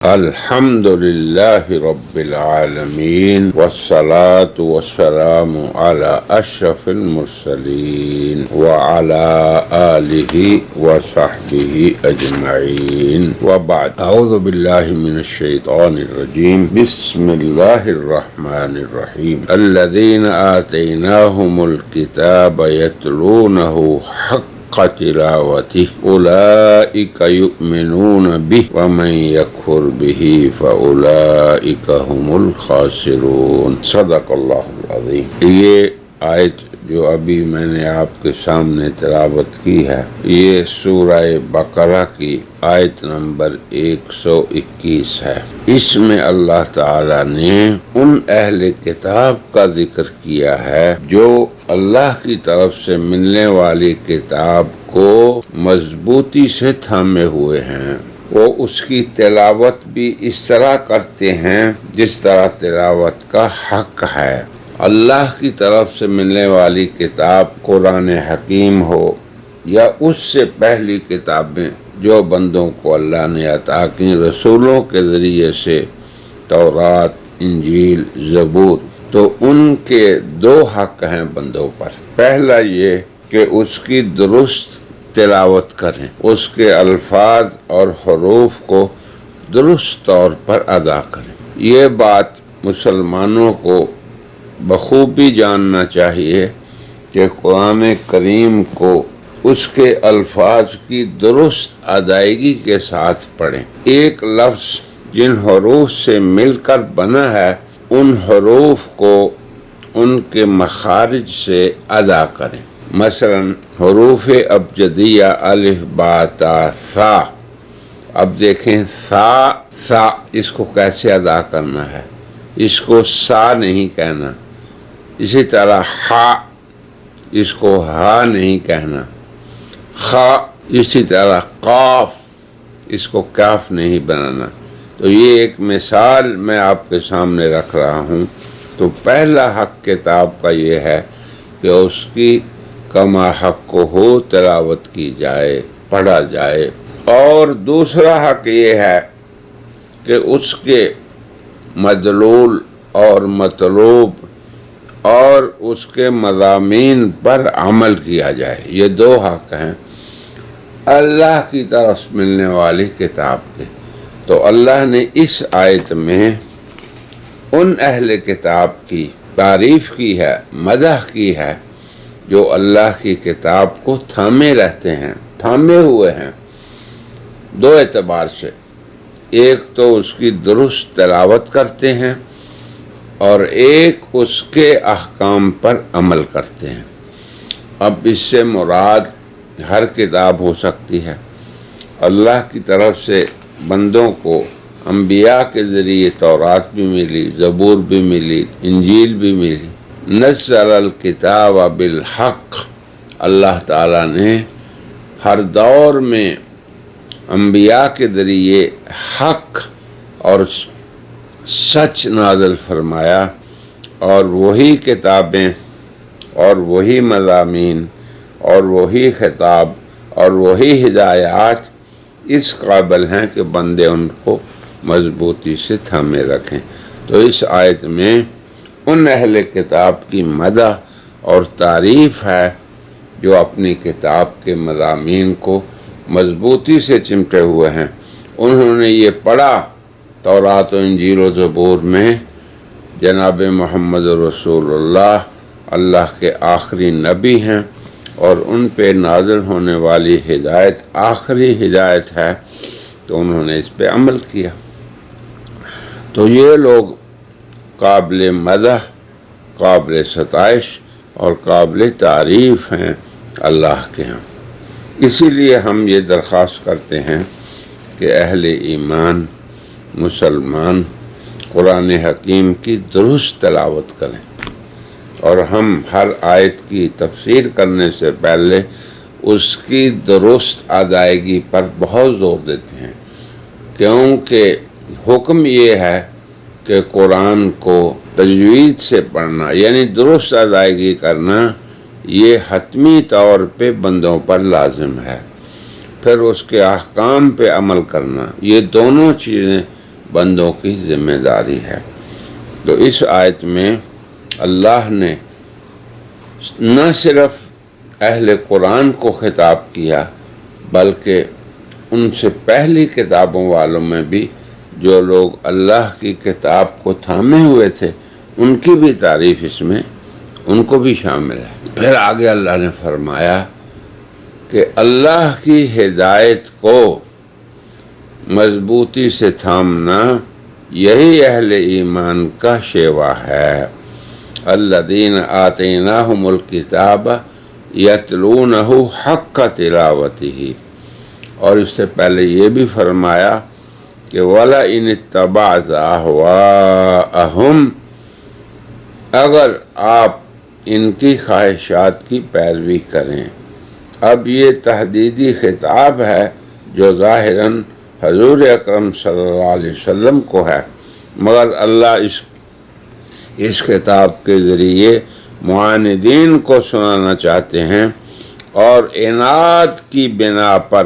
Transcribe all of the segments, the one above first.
الحمد للہ رب العالمین والصلاة والسلام على اشرف المرسلین وعلى آلہ وصحبہ اجمعین وبعد اعوذ باللہ من الشیطان الرجیم بسم اللہ الرحمن الرحیم الذین آتیناہم الکتاب یتلونہ حق تلاوته أولئك يؤمنون به ومن يكفر به فأولئك هم الخاسرون صدق اللہ العظیم۔ یہ آیت جو ابھی میں نے آپ کے سامنے تلاوت کی ہے، یہ سورہ بقرہ کی آیت نمبر 121 ہے۔ اس میں اللہ تعالی نے ان اہل کتاب کا ذکر کیا ہے جو اللہ کی طرف سے ملنے والی کتاب کو مضبوطی سے تھامے ہوئے ہیں۔ وہ اس کی تلاوت بھی اس طرح کرتے ہیں جس طرح تلاوت کا حق ہے۔ اللہ کی طرف سے ملنے والی کتاب قرآن حکیم ہو یا اس سے پہلی کتابیں جو بندوں کو اللہ نے عطا کی رسولوں کے ذریعے سے، تورات، انجیل، زبور، تو ان کے دو حق ہیں بندوں پر۔ پہلا یہ کہ اس کی درست تلاوت کریں، اس کے الفاظ اور حروف کو درست طور پر ادا کریں۔ یہ بات مسلمانوں کو بخوبی جاننا چاہیے کہ قرآن کریم کو اس کے الفاظ کی درست ادائیگی کے ساتھ پڑھیں۔ ایک لفظ جن حروف سے مل کر بنا ہے، ان حروف کو ان کے مخارج سے ادا کریں۔ مثلا حروف ابجدیہ الف با تا ثا، اب دیکھیں سا اس کو کیسے ادا کرنا ہے، اس کو سا نہیں کہنا۔ اسی طرح ہا، اس کو ہا نہیں کہنا۔ خا، اسی طرح قاف، اس کو کاف نہیں بنانا۔ تو یہ ایک مثال میں آپ کے سامنے رکھ رہا ہوں۔ تو پہلا حق کتاب کا یہ ہے کہ اس کی کما حق کو ہو تلاوت کی جائے، پڑھا جائے۔ اور دوسرا حق یہ ہے کہ اس کے مدلول اور مطلوب اور اس کے مضامین پر عمل کیا جائے۔ یہ دو حق ہیں اللہ کی طرف ملنے والی کتاب کے۔ تو اللہ نے اس آیت میں ان اہل کتاب کی تعریف کی ہے، مدح کی ہے جو اللہ کی کتاب کو تھامے رہتے ہیں، تھامے ہوئے ہیں دو اعتبار سے۔ ایک تو اس کی درست تلاوت کرتے ہیں اور ایک اس کے احکام پر عمل کرتے ہیں۔ اب اس سے مراد ہر کتاب ہو سکتی ہے۔ اللہ کی طرف سے بندوں کو انبیاء کے ذریعے تورات بھی ملی، زبور بھی ملی، انجیل بھی ملی۔ نزل الکتاب بالحق، اللہ تعالیٰ نے ہر دور میں انبیاء کے ذریعے حق اور سچ نازل فرمایا، اور وہی کتابیں اور وہی مضامین اور وہی خطاب اور وہی ہدایات اس قابل ہیں کہ بندے ان کو مضبوطی سے تھامے رکھیں۔ تو اس آیت میں ان اہل کتاب کی مدح اور تعریف ہے جو اپنی کتاب کے مضامین کو مضبوطی سے چمٹے ہوئے ہیں۔ انہوں نے یہ پڑھا تورات و انجیل و زبور میں جناب محمد رسول اللہ اللہ کے آخری نبی ہیں اور ان پہ نازل ہونے والی ہدایت آخری ہدایت ہے، تو انہوں نے اس پہ عمل کیا۔ تو یہ لوگ قابل مدح، قابل ستائش اور قابل تعریف ہیں اللہ کے ہاں۔ اسی لیے ہم یہ درخواست کرتے ہیں کہ اہل ایمان مسلمان قرآن حکیم کی درست تلاوت کریں، اور ہم ہر آیت کی تفسیر کرنے سے پہلے اس کی درست ادائیگی پر بہت زور دیتے ہیں، کیونکہ حکم یہ ہے کہ قرآن کو تجوید سے پڑھنا یعنی درست ادائیگی کرنا، یہ حتمی طور پہ بندوں پر لازم ہے۔ پھر اس کے احکام پہ عمل کرنا، یہ دونوں چیزیں بندوں کی ذمہ داری ہے۔ تو اس آیت میں اللہ نے نہ صرف اہل قرآن کو خطاب کیا بلکہ ان سے پہلی کتابوں والوں میں بھی جو لوگ اللہ کی کتاب کو تھامے ہوئے تھے ان کی بھی تعریف اس میں ان کو بھی شامل ہے۔ پھر آگے اللہ نے فرمایا کہ اللہ کی ہدایت کو مضبوطی سے تھامنا یہی اہل ایمان کا شیوا ہے۔ الذین آتیناہم الکتاب یتلونہ حق تلاوتہ، اور اس سے پہلے یہ بھی فرمایا کہ وَلَئِنِ اتَّبَعْتَ أَهْوَاءَهُمْ، اگر آپ ان کی خواہشات کی پیروی کریں۔ اب یہ تحدیدی خطاب ہے جو ظاہراً حضور اکرم صلی اللہ علیہ وسلم کو ہے، مگر اللہ اس خطاب کے ذریعے معاندین کو سنانا چاہتے ہیں، اور عناد کی بنا پر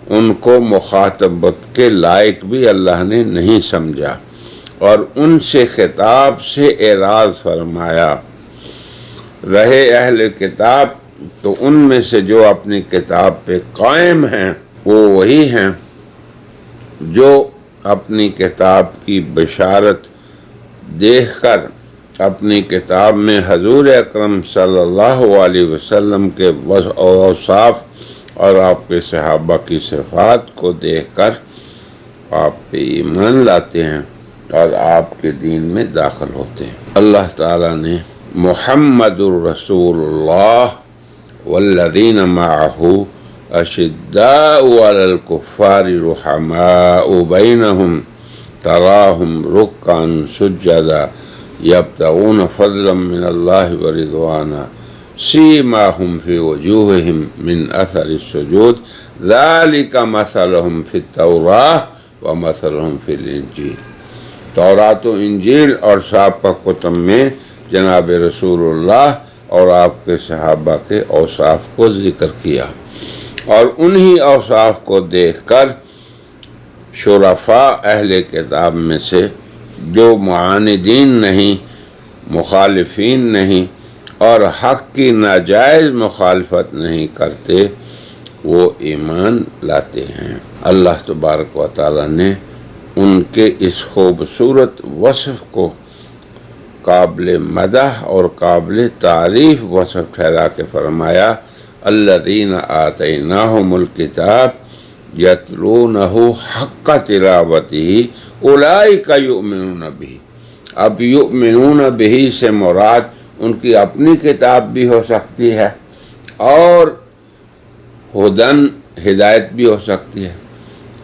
ان کو مخاطبت کے لائق بھی اللہ نے نہیں سمجھا اور ان سے خطاب سے اعراض فرمایا۔ رہے اہل کتاب تو ان میں سے جو اپنی کتاب پہ قائم ہیں وہ وہی ہیں جو اپنی کتاب کی بشارت دیکھ کر اپنی کتاب میں حضور اکرم صلی اللہ علیہ وسلم کے اوصاف اور آپ کے صحابہ کی صفات کو دیکھ کر آپ پہ ایمان لاتے ہیں اور آپ کے دین میں داخل ہوتے ہیں۔ اللہ تعالیٰ نے محمد الرسول اللہ والذین معہ اشداء علی الکفار رحماء بینہم تراہم رکعا سجدا یبتغون فضلا من اللہ ورضوانا سیماہم فی وجوہہم من اثر السجود ذالک مثلہم فی التوراۃ ومثلہم فی الانجیل۔ تورات و انجیل اور سابقہ کتب میں جناب رسول اللہ اور آپ کے صحابہ کے اوصاف کو ذکر کیا، اور انہی اوصاف کو دیکھ کر شرفاء اہل کتاب میں سے جو معاندین نہیں، مخالفین نہیں اور حق کی ناجائز مخالفت نہیں کرتے، وہ ایمان لاتے ہیں۔ اللہ تبارک و تعالی نے ان کے اس خوبصورت وصف کو قابل مدح اور قابل تعریف وصف ٹھہرا کے فرمایا الذین آتیناہم الکتاب یتلونہ حق تلاوتہ اولئک یؤمنون بہ۔ اب یؤمنون بہ سے مراد ان کی اپنی کتاب بھی ہو سکتی ہے اور ہدن ہدایت بھی ہو سکتی ہے،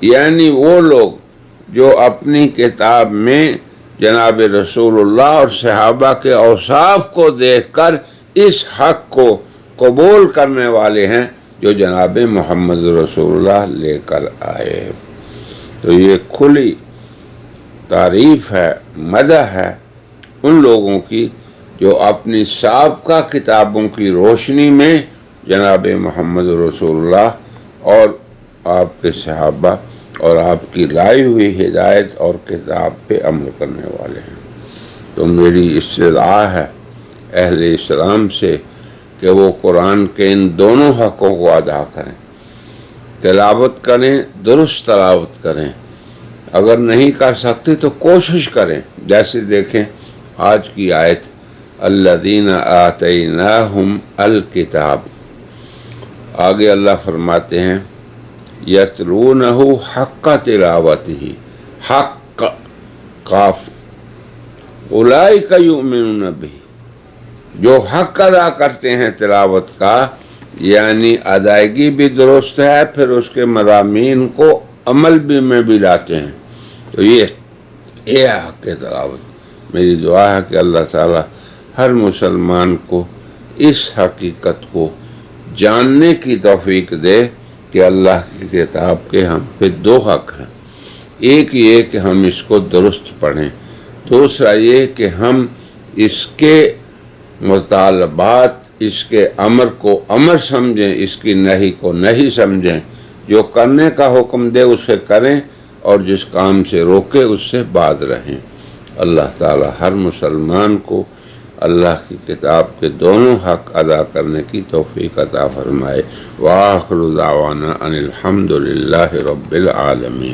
یعنی وہ لوگ جو اپنی کتاب میں جناب رسول اللہ اور صحابہ کے اوصاف کو دیکھ کر اس حق کو قبول کرنے والے ہیں جو جناب محمد رسول اللہ لے کر آئے۔ تو یہ کھلی تعریف ہے، مدح ہے ان لوگوں کی جو اپنی سابقہ کتابوں کی روشنی میں جناب محمد رسول اللہ اور آپ کے صحابہ اور آپ کی لائی ہوئی ہدایت اور کتاب پہ عمل کرنے والے ہیں۔ تو میری استدعا ہے اہل اسلام سے کہ وہ قرآن کے ان دونوں حقوں کو ادا کریں، تلاوت کریں، درست تلاوت کریں، اگر نہیں کر سکتے تو کوشش کریں۔ جیسے دیکھیں آج کی آیت الذین آتیناہم الکتاب، آگے اللہ فرماتے ہیں یتلونہ حق تلاوتہ، حق قاف، اولئک یؤمنون بہ، جو حق ادا کرتے ہیں تلاوت کا، یعنی ادائیگی بھی درست ہے، پھر اس کے مضامین کو عمل بھی میں بھی لاتے ہیں، تو یہ حق تلاوت۔ میری دعا ہے کہ اللہ تعالی ہر مسلمان کو اس حقیقت کو جاننے کی توفیق دے کہ اللہ کی کتاب کے ہم پہ دو حق ہیں، ایک یہ کہ ہم اس کو درست پڑھیں، دوسرا یہ کہ ہم اس کے مطالبات، اس کے امر کو امر سمجھیں، اس کی نہی کو نہیں سمجھیں، جو کرنے کا حکم دے اسے کریں اور جس کام سے روکے اس سے باز رہیں۔ اللہ تعالی ہر مسلمان کو اللہ کی کتاب کے دونوں حق ادا کرنے کی توفیق عطا فرمائے۔ وآخر دعوانا ان الحمد للہ رب العالمین۔